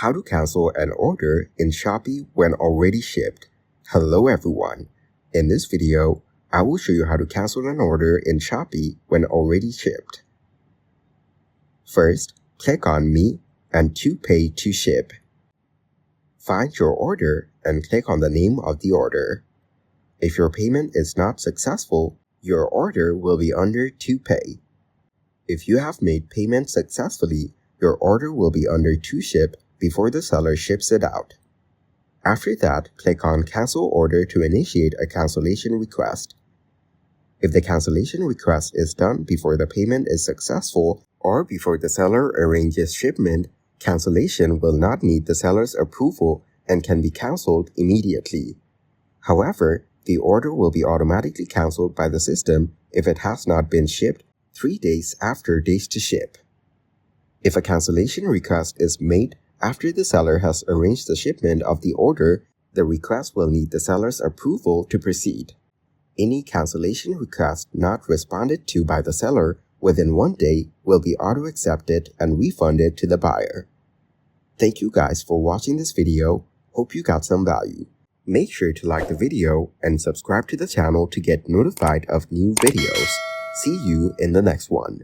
How to cancel an order in Shopee when already shipped. Hello everyone. In this video, I will show you how to cancel an order in Shopee when already shipped. First, click on Me and To Pay to Ship. Find your order and click on the name of the order. If your payment is not successful, your order will be under To Pay. If you have made payment successfully, your order will be under To Ship before the seller ships it out. After that, click on Cancel Order to initiate a cancellation request. If the cancellation request is done before the payment is successful or before the seller arranges shipment, cancellation will not need the seller's approval and can be canceled immediately. However, the order will be automatically canceled by the system if it has not been shipped 3 days after days to ship. If a cancellation request is made after the seller has arranged the shipment of the order, the request will need the seller's approval to proceed. Any cancellation request not responded to by the seller within 1 day will be auto-accepted and refunded to the buyer. Thank you guys for watching this video. Hope you got some value. Make sure to like the video and subscribe to the channel to get notified of new videos. See you in the next one.